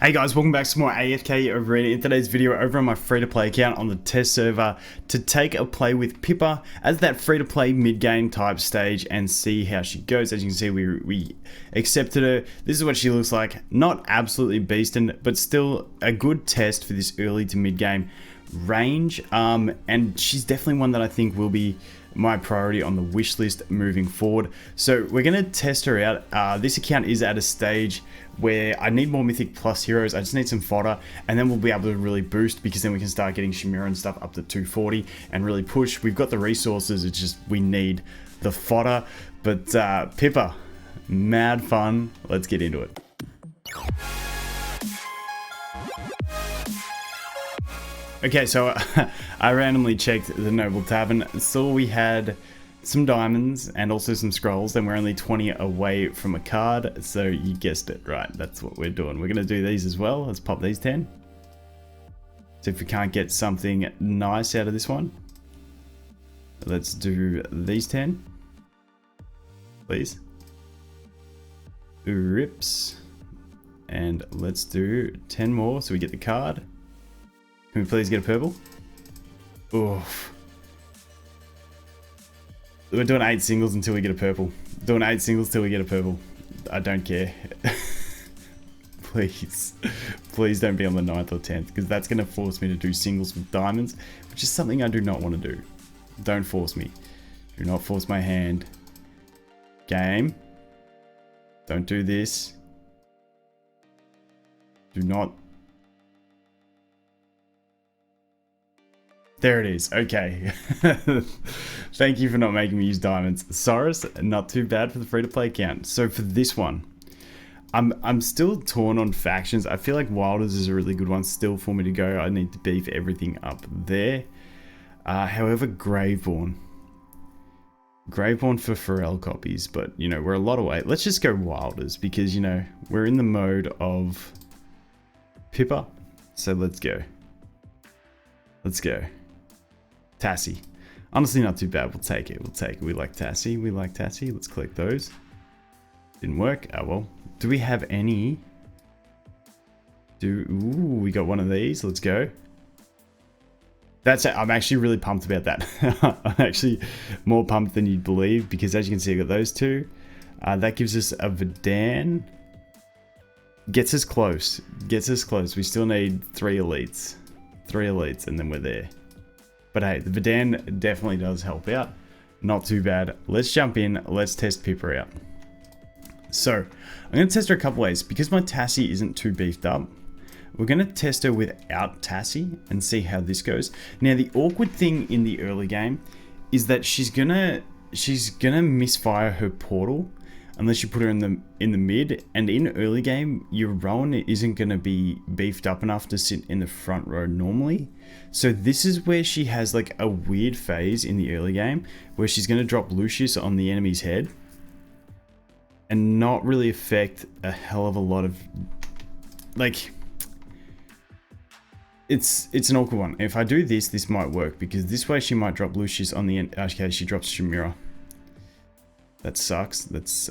Hey guys, welcome back to some more AFK Arena. In today's video, over on my free-to-play account on the test server, to take a play with Pippa as that free-to-play mid-game type stage and see how she goes. As you can see, we accepted her. This is what she looks like. Not absolutely beastin', but still a good test for this early to mid-game range. And she's definitely one that I think will be my priority on the wish list moving forward. So we're going to test her out. This account is at a stage where I need more Mythic Plus heroes. I just need some fodder, and then we'll be able to really boost, because then we can start getting Chimera and stuff up to 240 and really push. We've got the resources, it's just we need the fodder. But Pippa, mad fun. Let's get into it. Okay, so I randomly checked the Noble Tavern, saw we had some diamonds and also some scrolls, and we're only 20 away from a card, so you guessed it, right? That's what we're doing. We're going to do these as well. Let's pop these 10. So if we can't get something nice out of this one, let's do these 10. Please. Rips. And let's do 10 more so we get the card. Can we please get a purple? Oof. We're doing 8 singles until we get a purple. Doing 8 singles till we get a purple. I don't care. Please. Please don't be on the 9th or 10th, because that's going to force me to do singles with diamonds, which is something I do not want to do. Don't force me. Do not force my hand. Game. Don't do this. Do not. There it is. Okay. Thank you for not making me use diamonds. Saurus, not too bad for the free-to-play account. So for this one, I'm still torn on factions. I feel like Wilders is a really good one still for me to go. I need to beef everything up there. However, Graveborn for Pharrell copies, but you know, we're a lot away. Let's just go Wilders, because you know, we're in the mode of Pippa. So let's go. Let's go. Tassie. Honestly, not too bad. We'll take it. We'll take it. We like Tassie. We like Tassie. Let's collect those. Didn't work. Oh well. Do we have any? Ooh, we got one of these. Let's go. That's it. I'm actually really pumped about that. I'm actually more pumped than you'd believe, because as you can see, I got those two. That gives us a Verdan. Gets us close. Gets us close. We still need 3 elites. 3 elites, and then we're there. But hey, the Verdan definitely does help out. Not too bad. Let's jump in. Let's test Pippa out. So, I'm going to test her a couple ways. Because my Tassie isn't too beefed up, we're going to test her without Tassie and see how this goes. Now, the awkward thing in the early game is that she's gonna misfire her portal unless you put her in the mid, and in early game, your Rowan isn't going to be beefed up enough to sit in the front row normally. So this is where she has like a weird phase in the early game, where she's going to drop Lucius on the enemy's head and not really affect a hell of a lot of, like, it's an awkward one. If I do this, this might work, because this way she might drop Lucius on the end. Okay, she drops Chimera. That sucks. That's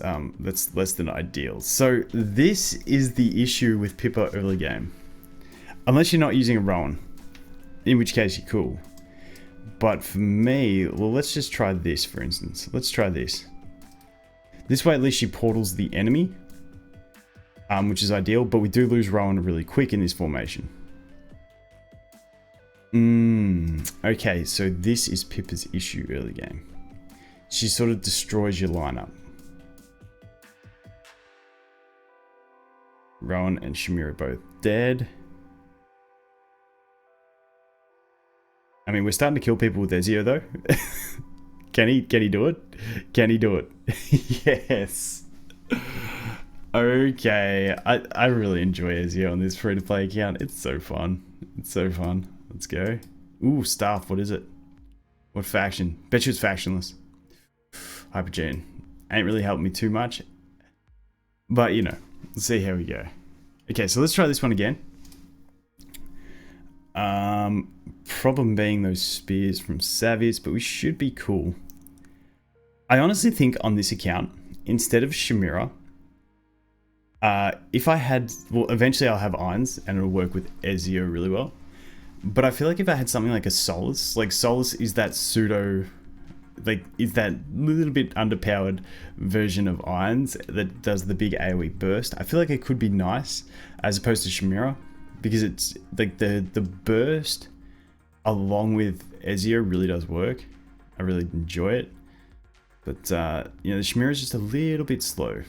less than ideal. So this is the issue with Pippa early game. Unless you're not using a Rowan, in which case you're cool. But for me, well, let's just try this, for instance. Let's try this. This way at least she portals the enemy, which is ideal, but we do lose Rowan really quick in this formation. Okay, so this is Pippa's issue early game. She sort of destroys your lineup. Rowan and Chimera both dead. I mean, we're starting to kill people with Ezio though. Can he do it? Can he do it? Yes. Okay. I really enjoy Ezio on this free-to-play account. It's so fun. It's so fun. Let's go. Ooh, staff. What is it? What faction? Bet you it's factionless. Hypergene. Ain't really helped me too much. But, you know, let's see how we go. Okay, so let's try this one again. Problem being those spears from Savius, but we should be cool. I honestly think on this account, instead of Chimera, If I had, well, eventually I'll have Irons and it'll work with Ezio really well. But I feel like if I had something like a Solus, like Solus is that pseudo, like is that little bit underpowered version of Irons that does the big AoE burst. I feel like it could be nice as opposed to Chimera, because it's like the burst along with Ezio really does work. I really enjoy it. But you know, the Chimera is just a little bit slow.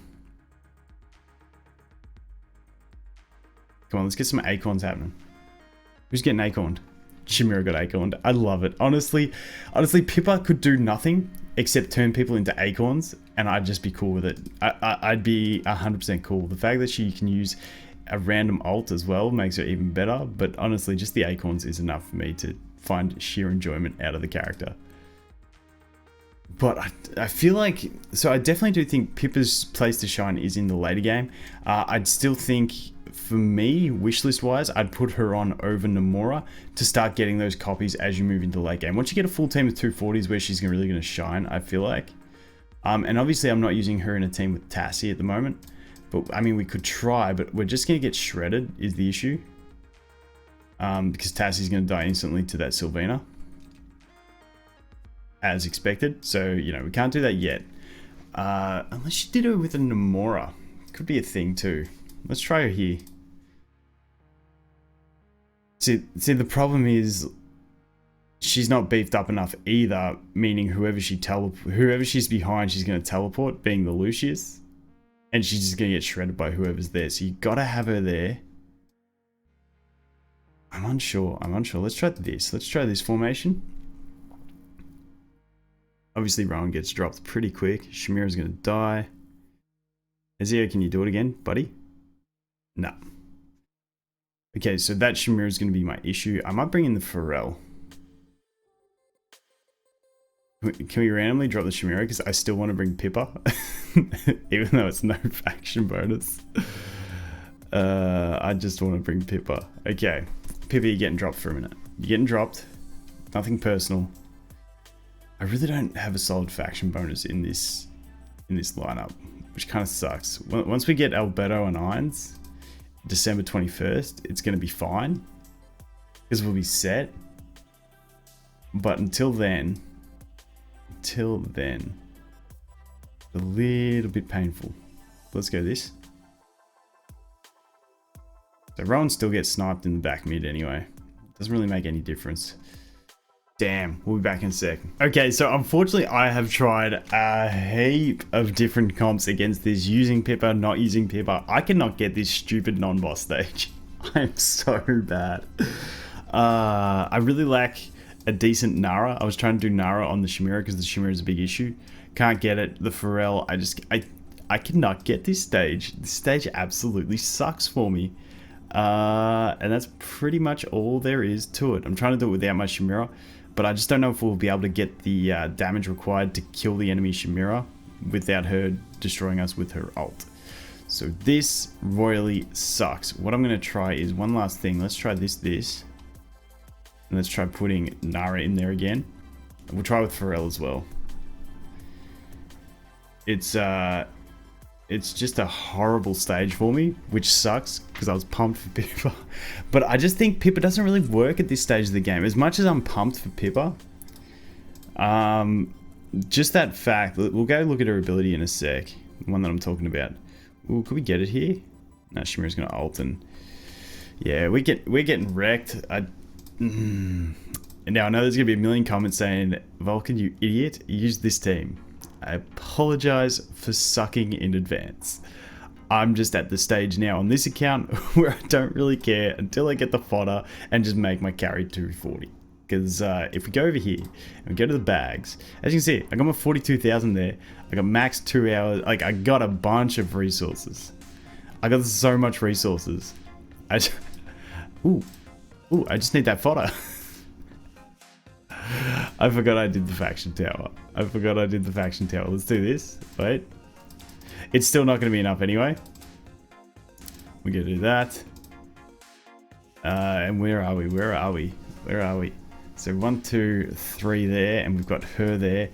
Come on, let's get some acorns happening. Who's getting acorned? Chimera got acorned. I love it. Honestly, Pippa could do nothing except turn people into acorns, and I'd just be cool with it. I'd be 100% cool. The fact that she can use a random ult as well makes her even better, but honestly, just the acorns is enough for me to find sheer enjoyment out of the character. But I feel like, so I definitely do think Pippa's place to shine is in the later game. I'd still think, for me, wishlist wise, I'd put her on over Nomura to start getting those copies as you move into the late game. Once you get a full team of 240s where she's really going to shine, I feel like. And obviously I'm not using her in a team with Tassie at the moment. But I mean, we could try, but we're just going to get shredded is the issue. Because Tassie's going to die instantly to that Sylvina. As expected. So, you know, we can't do that yet. Unless she did it with a Nomura. Could be a thing too. Let's try her here. See, the problem is she's not beefed up enough either, meaning whoever she's behind, she's going to teleport, being the Lucius. And she's just going to get shredded by whoever's there. So you got to have her there. I'm unsure. Let's try this. Let's try this formation. Obviously, Rowan gets dropped pretty quick. Chimera's going to die. Ezio, can you do it again, buddy? No. Okay, so that Chimera is going to be my issue. I might bring in the Pharrell. Can we randomly drop the Chimera? Because I still want to bring Pippa. Even though it's no faction bonus. I just want to bring Pippa. Okay. Pippa, you're getting dropped for a minute. You're getting dropped. Nothing personal. I really don't have a solid faction bonus in this lineup, which kind of sucks. Once we get Alberto and Irons, December 21st, it's going to be fine because we'll be set. But until then, a little bit painful. Let's go this. So Rowan still gets sniped in the back mid anyway. Doesn't really make any difference. Damn, we'll be back in a sec. Okay, so unfortunately I have tried a heap of different comps against this, using Pippa, not using Pippa. I cannot get this stupid non-boss stage. I'm so bad. I really lack a decent Nara. I was trying to do Nara on the Chimera because the Chimera is a big issue. Can't get it. The Pharrell, I cannot get this stage. This stage absolutely sucks for me. And that's pretty much all there is to it. I'm trying to do it without my Chimera, but I just don't know if we'll be able to get the damage required to kill the enemy Chimera without her destroying us with her ult. So this royally sucks. What I'm going to try is one last thing. Let's try this. And let's try putting Nara in there again. And we'll try with Pharrell as well. It's just a horrible stage for me, which sucks because I was pumped for Pippa. But I just think Pippa doesn't really work at this stage of the game. As much as I'm pumped for Pippa, just that fact, we'll go look at her ability in a sec. The one that I'm talking about. Ooh, could we get it here? No, Shimura's going to ult and... Yeah, we're getting wrecked. And now I know there's going to be a million comments saying, Vulcan, you idiot, use this team. I apologize for sucking in advance. I'm just at the stage now on this account where I don't really care until I get the fodder and just make my carry 240. Because if we go over here and we go to the bags, as you can see, I got my 42,000 there. I got max 2 hours. Like, I got a bunch of resources. I got so much resources. Ooh, I just need that fodder. I forgot I did the faction tower. Let's do this. Wait. It's still not going to be enough anyway. We're going to do that. And where are we? So 1, 2, 3 there, and we've got her there.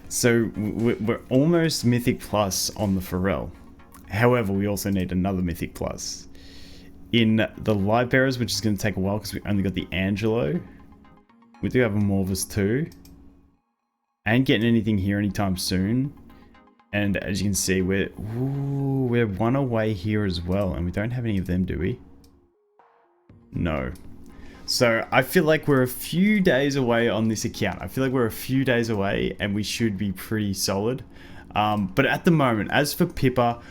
So we're almost Mythic Plus on the Pharrell. However, we also need another Mythic Plus. In the Light Bearers, which is going to take a while because we only got the Angelo. We do have a Morvis too. Ain't getting anything here anytime soon. And as you can see, we're one away here as well. And we don't have any of them, do we? No. So I feel like we're a few days away on this account. I feel like we're a few days away and we should be pretty solid. But at the moment, as for Pippa,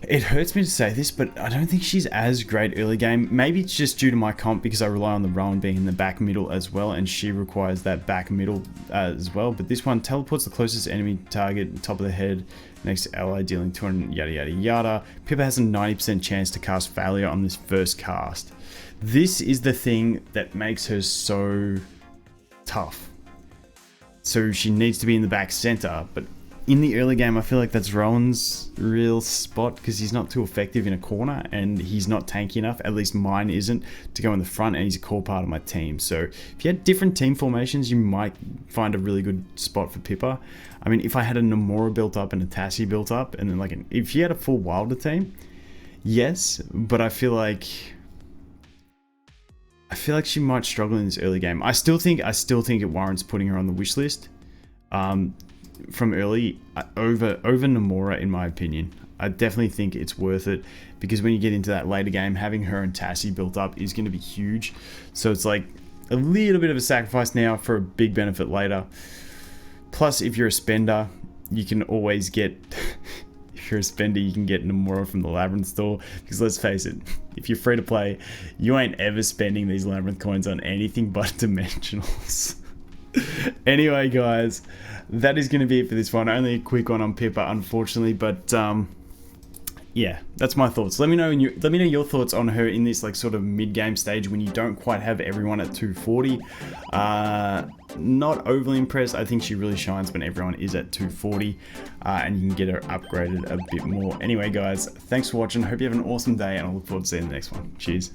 it hurts me to say this, but I don't think she's as great early game. Maybe it's just due to my comp because I rely on the Rowan being in the back middle as well, and she requires that back middle as well. But this one teleports the closest enemy target, top of the head, next ally dealing 200, yada yada yada. Pippa has a 90% chance to cast failure on this first cast. This is the thing that makes her so tough. So she needs to be in the back center, but in the early game, I feel like that's Rowan's real spot because he's not too effective in a corner and he's not tanky enough, at least mine isn't, to go in the front, and he's a core part of my team. So if you had different team formations, you might find a really good spot for Pippa. I mean, if I had a Nomura built up and a Tassie built up, and then if you had a full Wilder team, yes, but I feel like she might struggle in this early game. I still think it warrants putting her on the wish list. From early over Nomura, in my opinion. I definitely think it's worth it because when you get into that later game, having her and Tassie built up is going to be huge. So it's like a little bit of a sacrifice now for a big benefit later. Plus, if you're a spender, you can always get if you're a spender, you can get Nomura from the Labyrinth store, because let's face it, if you're free to play, you ain't ever spending these Labyrinth coins on anything but dimensionals. Anyway, guys, that is going to be it for this one. Only a quick one on Pippa, unfortunately, but yeah, that's my thoughts. Let me know your thoughts on her in this sort of mid-game stage when you don't quite have everyone at 240. Not overly impressed. I think she really shines when everyone is at 240, and you can get her upgraded a bit more. Anyway, guys, thanks for watching. Hope you have an awesome day, and I look forward to seeing the next one. Cheers.